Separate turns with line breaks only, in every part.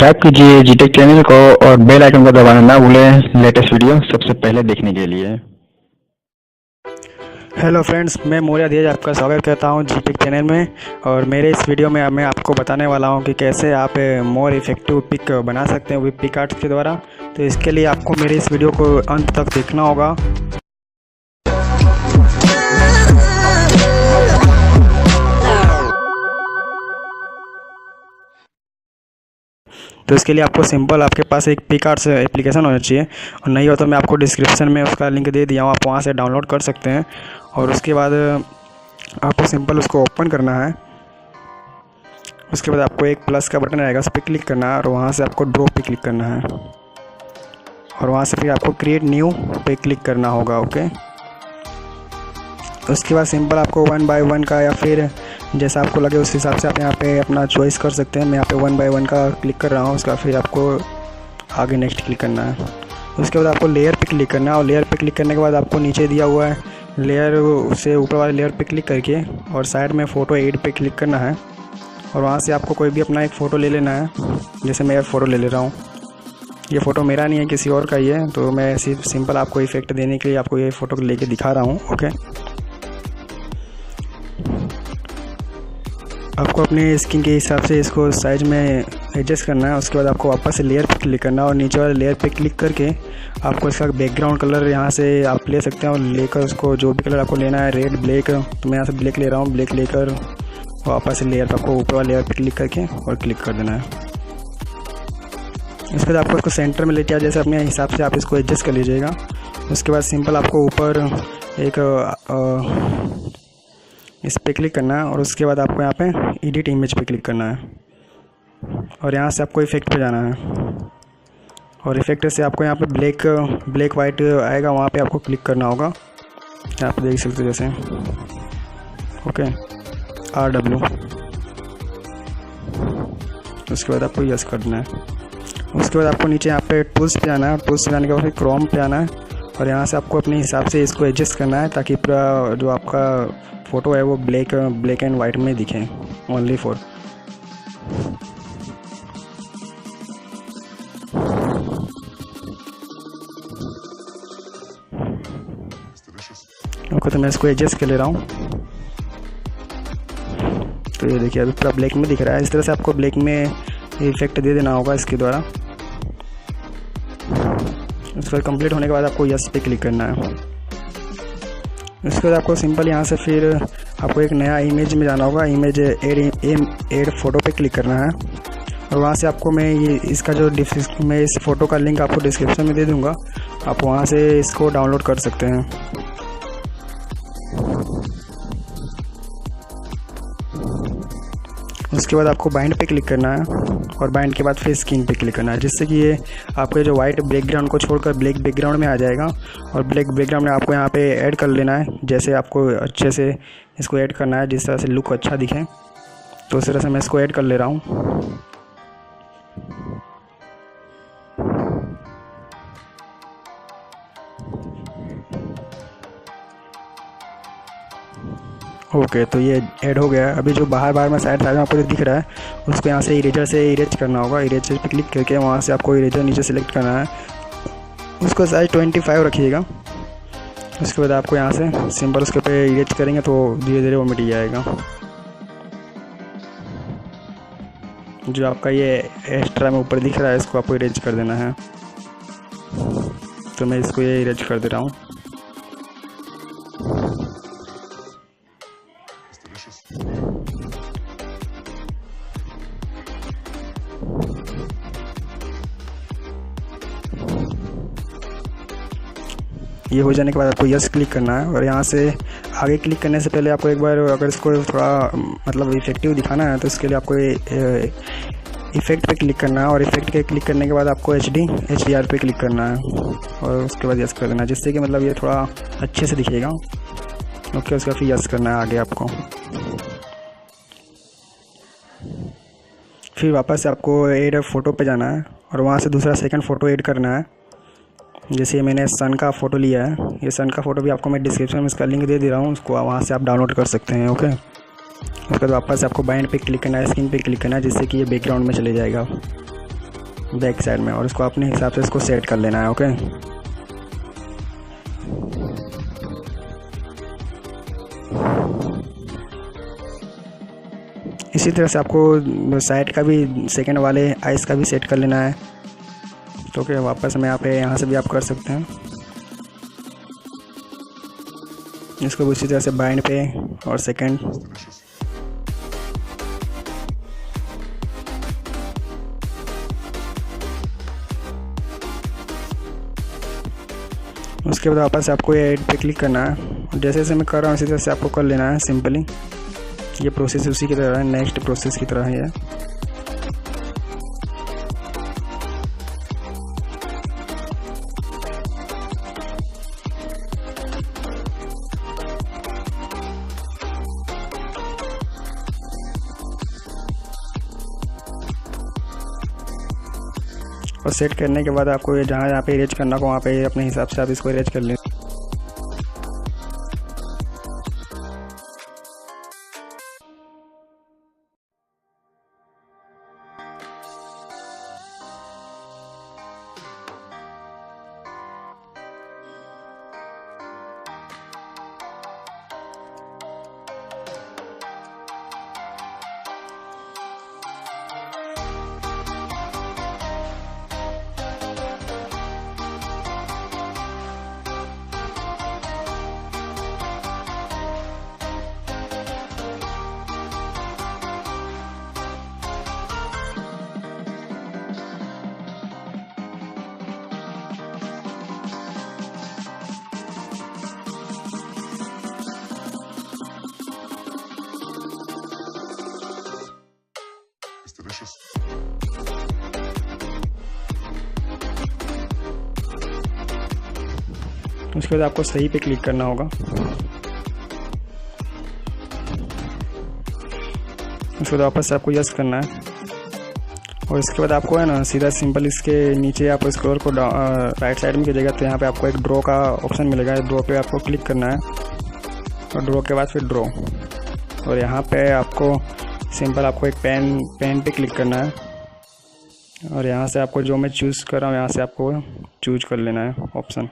Subscribe कीजिए जीटेक channel को और बेल आइकन को दबाना ना भूलें लेटेस्ट वीडियो सबसे पहले देखने के लिए।
हेलो फ्रेंड्स, मैं मौर्य धीरज आपका स्वागत करता हूं जीटेक चैनल में। और मेरे इस वीडियो में मैं आपको बताने वाला हूं कि कैसे आप मोर इफेक्टिव पिक बना सकते हैं वो पिकआर्ट के द्वारा। तो इसके लिए आपको मेरे इस वीडियो को अंत तक देखना होगा। तो इसके लिए आपको सिंपल आपके पास एक पिकआर्ट एप्लीकेशन होना चाहिए, और नहीं हो तो मैं आपको डिस्क्रिप्शन में उसका लिंक दे दिया हूँ, आप वहाँ से डाउनलोड कर सकते हैं। और उसके बाद आपको सिंपल उसको ओपन करना है। उसके बाद आपको एक प्लस का बटन आएगा, उस पर क्लिक करना है और वहाँ से आपको ड्रॉ पे क्लिक करना है, और वहाँ से फिर आपको क्रिएट न्यू पे क्लिक करना होगा। ओके, उसके बाद सिंपल आपको 1 बाय 1 का या फिर जैसा आपको लगे उस हिसाब से आप यहाँ पे अपना चॉइस कर सकते हैं। मैं यहाँ पे 1 बाय 1 का क्लिक कर रहा हूँ। उसका फिर आपको आगे नेक्स्ट क्लिक करना है। उसके बाद आपको लेयर पे क्लिक करना है, और लेयर पे क्लिक करने के बाद आपको नीचे दिया हुआ है लेयर, उससे ऊपर वाले लेयर पे क्लिक करके और साइड में फ़ोटो एड पे क्लिक करना है, और वहाँ से आपको कोई भी अपना एक फ़ोटो ले लेना है। जैसे मैं फ़ोटो ले रहा हूँ, ये फ़ोटो मेरा नहीं है किसी और का ही है, तो मैं सिर्फ सिंपल आपको इफेक्ट देने के लिए आपको ये फ़ोटो लेके दिखा रहा हूँ। ओके, आपको अपने स्किन के हिसाब से इसको साइज में एडजस्ट करना है। उसके बाद आपको वापस से लेयर पे क्लिक करना है, और नीचे वाले लेयर पे क्लिक करके आपको इसका बैकग्राउंड कलर यहाँ से आप ले सकते हैं, और लेकर उसको जो भी कलर आपको लेना है, रेड, ब्लैक, तो मैं यहाँ से ब्लैक ले रहा हूँ। ब्लैक लेकर वापस से लेयर पर आपको ऊपर वाले लेयर पे क्लिक करके और क्लिक कर देना है। उसके बाद आपको इसको सेंटर में लेके जैसे अपने हिसाब से आप इसको एडजस्ट कर लीजिएगा। उसके बाद सिंपल आपको ऊपर एक इस पर क्लिक करना है, और उसके बाद आपको यहाँ पे एडिट इमेज पे क्लिक करना है, और यहाँ से आपको इफेक्ट पे जाना है, और इफेक्ट से आपको यहाँ पे ब्लैक वाइट आएगा, वहाँ पे आपको क्लिक करना होगा। यहाँ पे देख सकते हो जैसे। Okay, RW। उसके बाद आपको यस कर देना है। उसके बाद आपको नीचे यहाँ पे टूल्स पे जाना है, टूल्स पे जाने के बाद फिर क्रोम पे आना है, और यहाँ से आपको अपने हिसाब से इसको एडजस्ट करना है ताकि पूरा जो आपका फ़ोटो है वो ब्लैक एंड वाइट में दिखे, ओनली फॉर। ओके, तो मैं इसको एडजस्ट कर ले रहा हूँ। तो ये देखिए अभी पूरा ब्लैक में दिख रहा है। इस तरह से आपको ब्लैक में इफेक्ट दे देना होगा इसके द्वारा। उसके बाद कंप्लीट होने के बाद आपको यस पे क्लिक करना है। उसके बाद आपको सिंपल यहाँ से फिर आपको एक नया इमेज में जाना होगा, इमेज एड फोटो पे क्लिक करना है, और वहाँ से आपको मैं ये इसका जो मैं इस फ़ोटो का लिंक आपको डिस्क्रिप्शन में दे दूँगा, आप वहाँ से इसको डाउनलोड कर सकते हैं। उसके बाद आपको बाइंड पे क्लिक करना है, और बाइंड के बाद फिर स्किन पे क्लिक करना है, जिससे कि ये आपके जो वाइट बैकग्राउंड को छोड़कर ब्लैक बैकग्राउंड में आ जाएगा। और ब्लैक बैकग्राउंड में आपको यहाँ पे ऐड कर लेना है, जैसे आपको अच्छे से इसको ऐड करना है जिस तरह से लुक अच्छा दिखे। तो उस तरह से मैं इसको ऐड कर ले रहा हूँ। ओके, तो ये ऐड हो गया है। अभी जो बाहर में साइड में आपको जो दिख रहा है उसको यहाँ से इरेजर से इरेज करना होगा। इरेजर पे क्लिक करके वहाँ से आपको इरेजर नीचे सेलेक्ट करना है, उसको साइज 25 रखिएगा। उसके बाद आपको यहाँ से सिंपल उसके पे इरेज करेंगे तो धीरे धीरे वो मिट जाएगा। जो आपका ये एक्स्ट्रा में ऊपर दिख रहा है इसको आपको इरेज कर देना है। तो मैं इसको ये इरेज कर दे रहा हूँ। ये हो जाने के बाद आपको यस क्लिक करना है, और यहाँ से आगे क्लिक करने से पहले आपको एक बार अगर इसको थोड़ा मतलब इफेक्टिव दिखाना है तो इसके लिए आपको इफेक्ट पे क्लिक करना है, और इफेक्ट पे क्लिक करने के बाद आपको HDR पे क्लिक करना है, और उसके बाद यस कर देना है, जिससे कि मतलब ये थोड़ा अच्छे से दिखेगा। ओके, उसका फिर यस करना है आगे आपको। फिर वापस से आपको ऐड फ़ोटो पे जाना है, और वहाँ से दूसरा सेकंड फ़ोटो ऐड करना है। जैसे मैंने सन का फ़ोटो लिया है, ये सन का फ़ोटो भी आपको मैं डिस्क्रिप्शन में इसका लिंक दे दे रहा हूँ, उसको वहाँ से आप डाउनलोड कर सकते हैं। ओके, उसके बाद वापस आपको बाइंड पे क्लिक करना है, स्क्रीन पे क्लिक करना है, जिससे कि ये बैकग्राउंड में चले जाएगा। बैक साइड में, और इसको अपने हिसाब से इसको सेट कर लेना है। ओके, इसी तरह से आपको साइड का भी, सेकंड वाले आइस का भी सेट कर लेना है। तो ओके, वापस में यहाँ से भी आप कर सकते हैं। इसको भी उसी तरह से बाइंड पे और सेकंड, उसके बाद वापस आपको ये एड पे क्लिक करना है। जैसे जैसे मैं कर रहा हूँ इसी तरह से आपको कर लेना है सिंपली। ये प्रोसेस उसी की तरह है, नेक्स्ट प्रोसेस की तरह है। और सेट करने के बाद आपको ये जहाँ पे इरेज करना हो वहाँ पे अपने हिसाब से आप इसको इरेज कर लें। उसके बाद आपको सही पे क्लिक करना होगा। उसके बाद वापस से आपको यस करना है, और इसके बाद आपको है ना सीधा सिंपल इसके नीचे आप स्क्रॉल को राइट साइड में कीजिएगा तो यहाँ पे आपको एक ड्रॉ का ऑप्शन मिलेगा। ड्रॉ पे आपको क्लिक करना है, और ड्रॉ के बाद फिर ड्रॉ, और यहाँ पे आपको सिंपल आपको एक पेन पे क्लिक करना है, और यहाँ से आपको जो मैं चूज़ कर रहा हूँ यहाँ से आपको चूज कर लेना है ऑप्शन।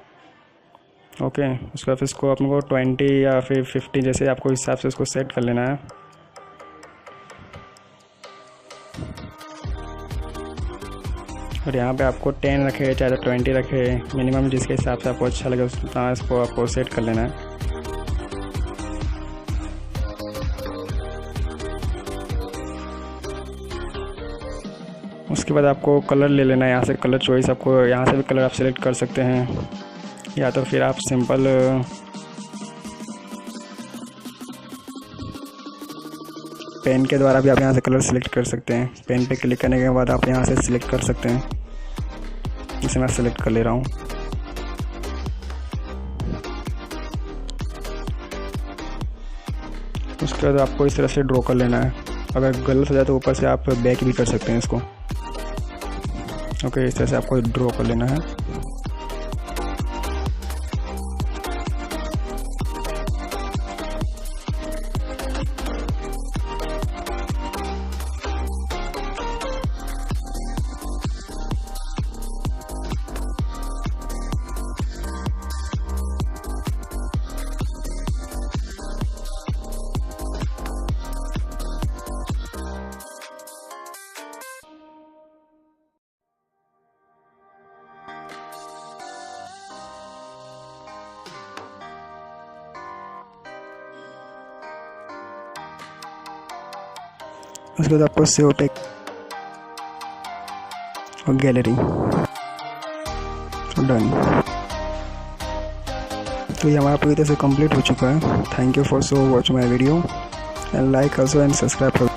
ओके, उसके बाद इसको अपने को 20 या फिर 50 जैसे आपको हिसाब से उसको सेट कर लेना है। और यहाँ पे आपको 10 रखे चाहे 20 रखे, मिनिमम जिसके हिसाब से आपको अच्छा लगे उतना इसको आपको सेट कर लेना है। उसके बाद आपको कलर ले लेना है, यहाँ से कलर चॉइस, आपको यहाँ से भी कलर आप सेलेक्ट कर सकते हैं, या तो फिर आप सिंपल पेन के द्वारा भी आप यहाँ से कलर सेलेक्ट कर सकते हैं। पेन पे क्लिक करने के बाद आप यहाँ से सिलेक्ट कर सकते हैं, इसे मैं सेलेक्ट कर ले रहा हूँ। उसके बाद आपको इस तरह से ड्रॉ कर लेना है। अगर गलत हो जाए तो ऊपर से आप बैक भी कर सकते हैं इसको। ओके, इस तरह से आपको ड्रॉ कर लेना है। उसके बाद आपको सेव पे और गैलरी, डन। तो ये हमारा पूरी तरह से कंप्लीट हो चुका है। Thank you for so watch my video and like also and subscribe for